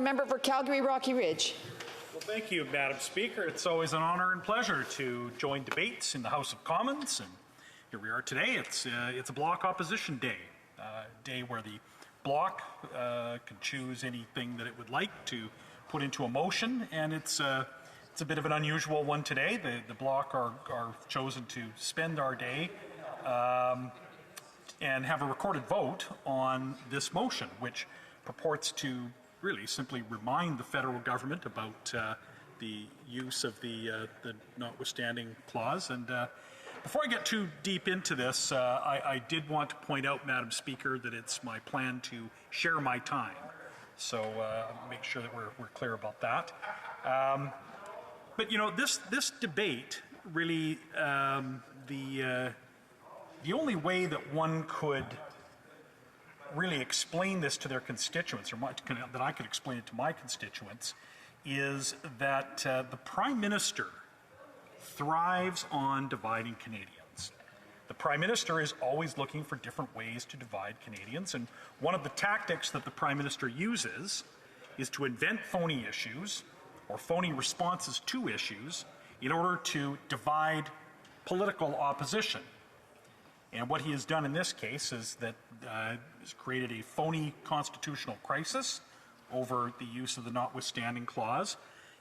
member for Calgary Rocky Ridge. Well, thank you, Madam Speaker. It's always an honour and pleasure to join debates in the House of Commons, and here we are today. It's a Bloc opposition day, day where the Bloc can choose anything that it would like to put into a motion, and it's a bit of an unusual one today. The Bloc are chosen to spend our day and have a recorded vote on this motion, which purports to really simply remind the federal government about the use of the Notwithstanding clause. And before I get too deep into this, I did want to point out, Madam Speaker, that it's my plan to share my time. So make sure that we're clear about that. But you know, this debate really, the only way that one could really explain this to their constituents, or that I could explain it to my constituents, is that the Prime Minister thrives on dividing Canadians. The Prime Minister is always looking for different ways to divide Canadians, and one of the tactics that the Prime Minister uses is to invent phony issues or phony responses to issues in order to divide political opposition. And what he has done in this case is that has created a phony constitutional crisis over the use of the Notwithstanding clause,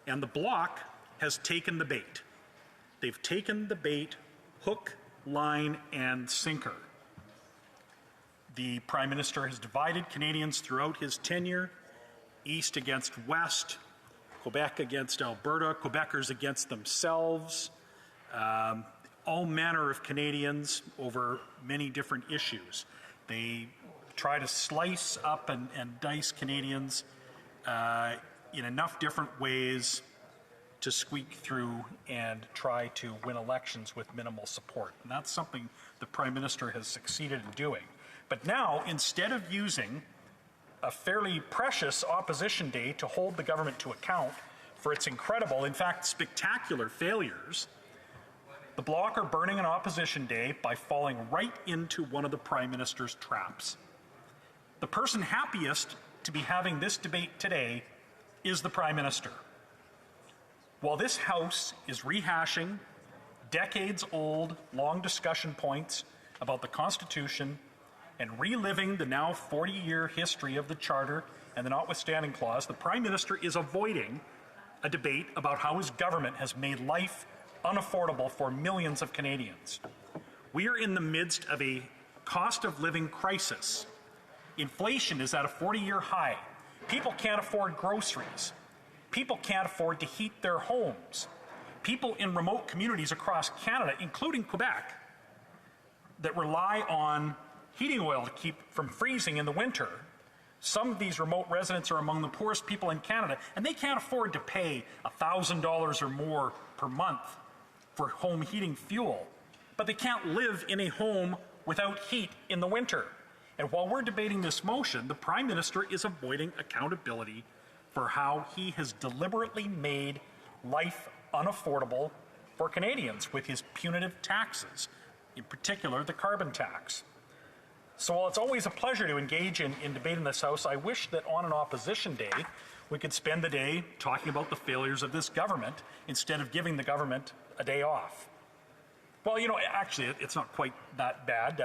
and the Bloc has taken the bait. They've taken the bait hook, line, and sinker. The Prime Minister has divided Canadians throughout his tenure, East against West, Quebec against Alberta, Quebecers against themselves, all manner of Canadians over many different issues. They try to slice up and dice Canadians in enough different ways to squeak through and try to win elections with minimal support. And that's something the Prime Minister has succeeded in doing. But now, instead of using a fairly precious opposition day to hold the government to account for its incredible, in fact spectacular failures, the Bloc are burning an opposition day by falling right into one of the Prime Minister's traps. The person happiest to be having this debate today is the Prime Minister. While this House is rehashing decades-old, long discussion points about the Constitution and reliving the now 40-year history of the Charter and the Notwithstanding clause, the Prime Minister is avoiding a debate about how his government has made life unaffordable for millions of Canadians. We are in the midst of a cost of living crisis. Inflation is at a 40-year high. People can't afford groceries. People can't afford to heat their homes. People in remote communities across Canada, including Quebec, that rely on heating oil to keep from freezing in the winter. Some of these remote residents are among the poorest people in Canada, and they can't afford to pay $1,000 or more per month for home heating fuel. But they can't live in a home without heat in the winter. And while we're debating this motion, the Prime Minister is avoiding accountability for how he has deliberately made life unaffordable for Canadians with his punitive taxes, in particular the carbon tax. So while it's always a pleasure to engage in debate in this House, I wish that on an opposition day we could spend the day talking about the failures of this government instead of giving the government a day off. Well, you know, actually, it's not quite that bad.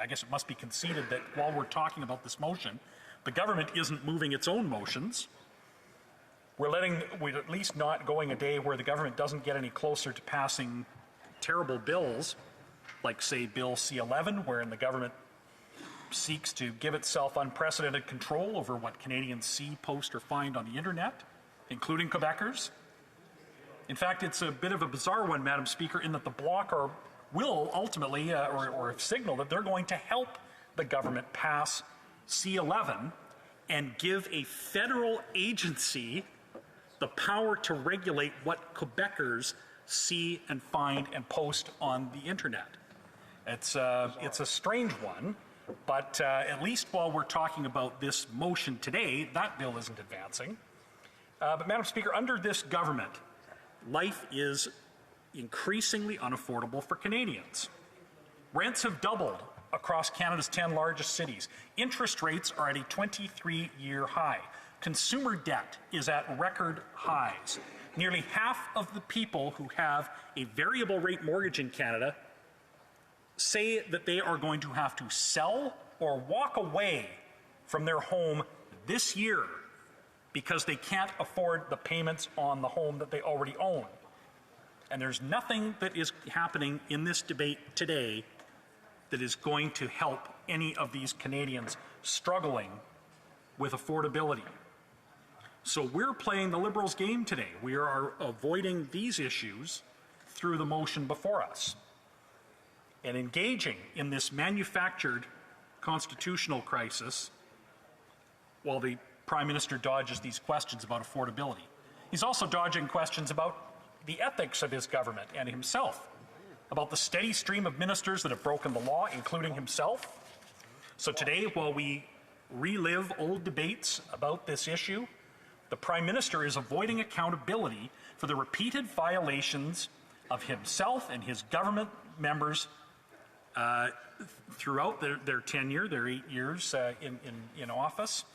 I guess it must be conceded that while we're talking about this motion, the government isn't moving its own motions. We're at least not going a day where the government doesn't get any closer to passing terrible bills, like, say, Bill C-11, wherein the government seeks to give itself unprecedented control over what Canadians see, post, or find on the internet, including Quebecers. In fact, it's a bit of a bizarre one, Madam Speaker, in that the Bloc will ultimately, or signal that they're going to help the government pass C-11 and give a federal agency the power to regulate what Quebecers see and find and post on the internet. It's a strange one, but at least while we're talking about this motion today, that bill isn't advancing. But Madam Speaker, under this government, life is increasingly unaffordable for Canadians. Rents have doubled across Canada's 10 largest cities. Interest rates are at a 23-year high. consumer debt is at record highs. Nearly half of the people who have a variable rate mortgage in Canada say that they are going to have to sell or walk away from their home this year because they can't afford the payments on the home that they already own. And there's nothing that is happening in this debate today that is going to help any of these Canadians struggling with affordability. So we're playing the Liberals' game today. We are avoiding these issues through the motion before us and engaging in this manufactured constitutional crisis while the Prime Minister dodges these questions about affordability. He's also dodging questions about the ethics of his government and himself, about the steady stream of ministers that have broken the law, including himself. So today, while we relive old debates about this issue, the Prime Minister is avoiding accountability for the repeated violations of himself and his government members throughout their tenure, their 8 years in office,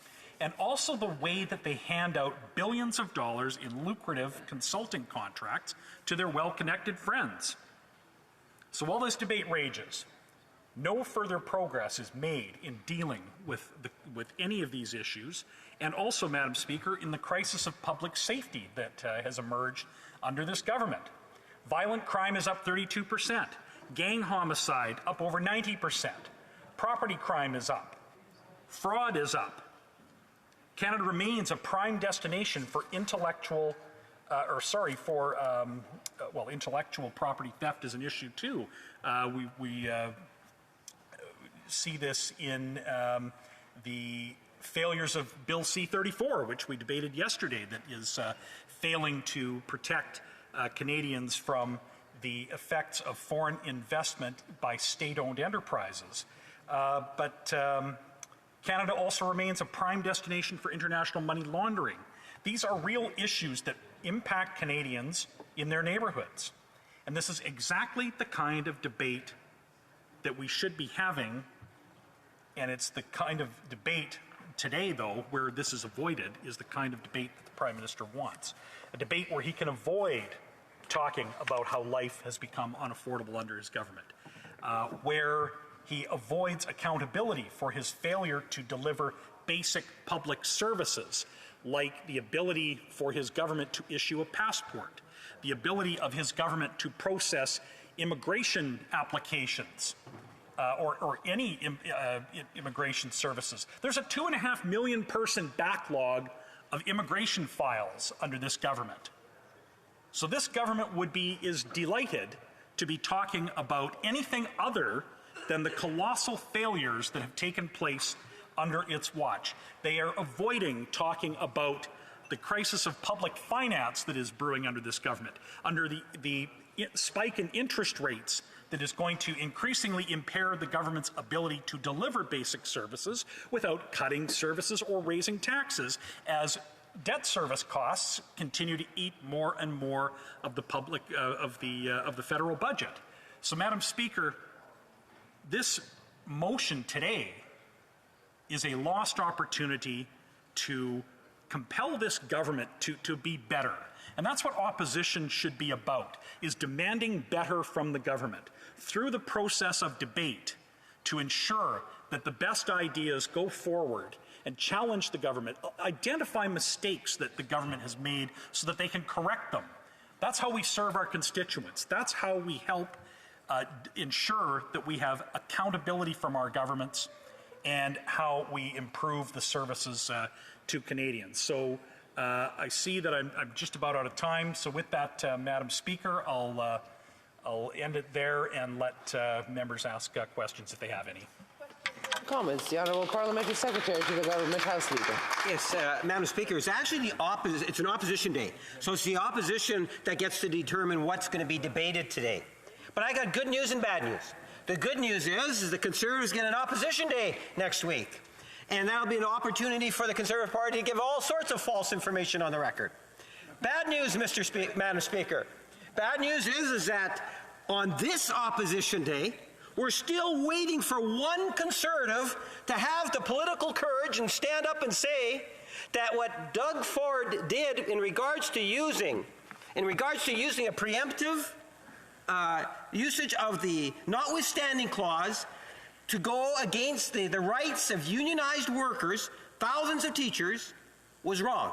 and also the way that they hand out billions of dollars in lucrative consulting contracts to their well-connected friends. So while this debate rages, no further progress is made in dealing with any of these issues, and also, Madam Speaker, in the crisis of public safety that has emerged under this government. Violent crime is up 32%. Gang homicide up over 90%. Property crime is up. Fraud is up. Canada remains a prime destination for intellectual property theft is an issue too. We see this in the failures of Bill C-34, which we debated yesterday, that is failing to protect Canadians from the effects of foreign investment by state-owned enterprises. But Canada also remains a prime destination for international money laundering. These are real issues that impact Canadians in their neighborhoods. And this is exactly the kind of debate that we should be having, and it's the kind of debate today, though, where this is avoided, is the kind of debate that the Prime Minister wants. A debate where he can avoid talking about how life has become unaffordable under his government, where he avoids accountability for his failure to deliver basic public services, like the ability for his government to issue a passport, the ability of his government to process immigration applications, or any immigration services. There's a 2.5 million person backlog of immigration files under this government. So this government is delighted to be talking about anything other than the colossal failures that have taken place under its watch. They are avoiding talking about the crisis of public finance that is brewing under this government, under the spike in interest rates that is going to increasingly impair the government's ability to deliver basic services without cutting services or raising taxes, as debt service costs continue to eat more and more of the public of the federal budget. So, Madam Speaker, this motion today is a lost opportunity to compel this government to be better. And that's what opposition should be about, is demanding better from the government through the process of debate to ensure that the best ideas go forward and challenge the government, identify mistakes that the government has made so that they can correct them. That's how we serve our constituents. That's how we help ensure that we have accountability from our governments and how we improve the services to Canadians. So I see that I'm just about out of time. So with that, Madam Speaker, I'll end it there and let members ask questions if they have any. Comments. The Honourable Parliamentary Secretary to the Government House Leader. Yes, Madam Speaker, it's actually the opposition. It's an opposition day. So it's the opposition that gets to determine what's going to be debated today. But I got good news and bad news. The good news is the Conservatives get an opposition day next week. And that'll be an opportunity for the Conservative Party to give all sorts of false information on the record. Bad news, Madam Speaker. Bad news is that on this opposition day, we're still waiting for one Conservative to have the political courage and stand up and say that what Doug Ford did in regards to using a preemptive usage of the notwithstanding clause to go against the rights of unionized workers, thousands of teachers, was wrong.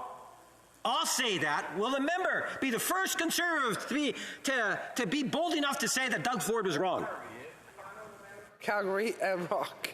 I'll say that. Will the member be the first Conservative to be bold enough to say that Doug Ford was wrong? Calgary and Rock.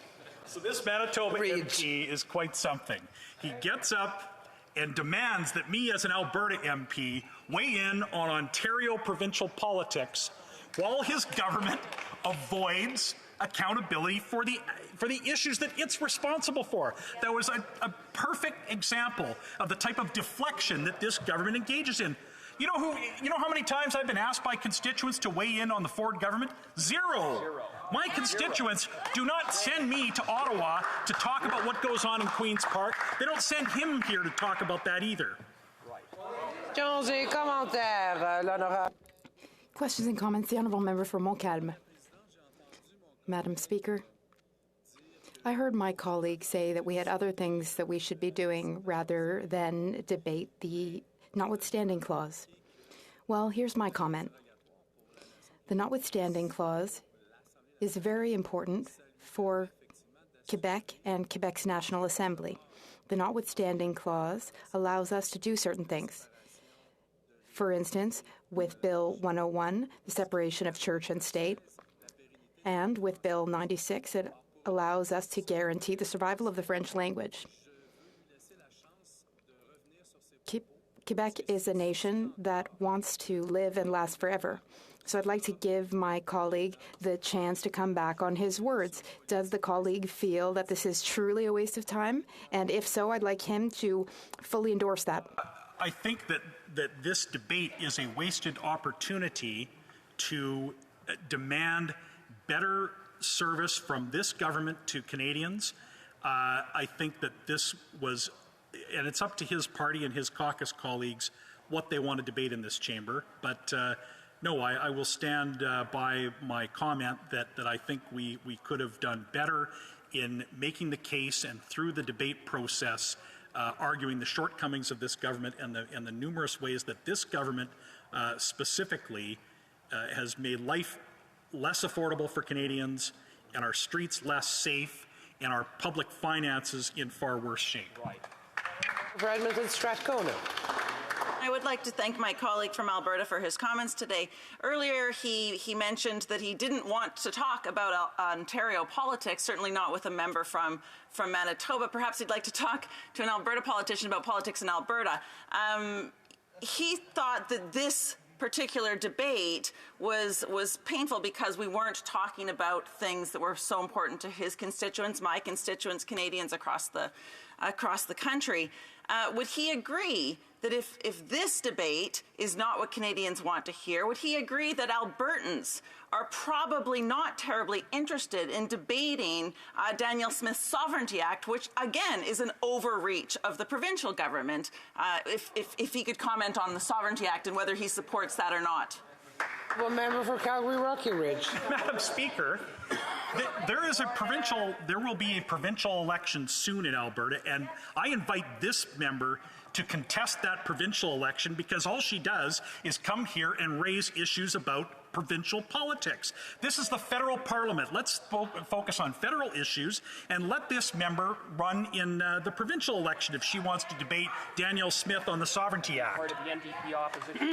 So this Manitoba Ridge. MP is quite something. He gets up and demands that me as an Alberta MP weigh in on Ontario provincial politics while his government avoids accountability for the issues that it's responsible for. That was a perfect example of the type of deflection that this government engages in. You know how many times I've been asked by constituents to weigh in on the Ford government? Zero. My constituents do not send me to Ottawa to talk about what goes on in Queen's Park. They don't send him here to talk about that either. Jonesy, commentaire, l'honorable. Questions and comments. The Honourable Member for Montcalm. Madam Speaker, I heard my colleague say that we had other things that we should be doing rather than debate the notwithstanding clause. Well, here's my comment. The notwithstanding clause is very important for Quebec and Quebec's National Assembly. The notwithstanding clause allows us to do certain things. For instance, with Bill 101, the separation of church and state, and with Bill 96, it allows us to guarantee the survival of the French language. Quebec is a nation that wants to live and last forever. So I'd like to give my colleague the chance to come back on his words. Does the colleague feel that this is truly a waste of time? And if so, I'd like him to fully endorse that. I think that this debate is a wasted opportunity to demand better service from this government to Canadians. I think that this was, and it's up to his party and his caucus colleagues what they want to debate in this chamber. But no, I will stand by my comment that I think we could have done better in making the case and through the debate process arguing the shortcomings of this government and the numerous ways that this government specifically has made life less affordable for Canadians and our streets less safe and our public finances in far worse shape. Right. For Edmonton Strathcona. I would like to thank my colleague from Alberta for his comments today. Earlier, he mentioned that he didn't want to talk about Ontario politics, certainly not with a member from Manitoba. Perhaps he'd like to talk to an Alberta politician about politics in Alberta. He thought that this particular debate was painful because we weren't talking about things that were so important to his constituents, my constituents, Canadians across the country. Would he agree that if this debate is not what Canadians want to hear, would he agree that Albertans are probably not terribly interested in debating Danielle Smith's Sovereignty Act, which, again, is an overreach of the provincial government, if he could comment on the Sovereignty Act and whether he supports that or not? Well, member for Calgary Rocky Ridge. Madam Speaker, there will be a provincial election soon in Alberta, and I invite this member to contest that provincial election because all she does is come here and raise issues about provincial politics. This is the federal parliament. Let's focus on federal issues and let this member run in the provincial election if she wants to debate Danielle Smith on the Sovereignty Act. Part of the NDP opposition.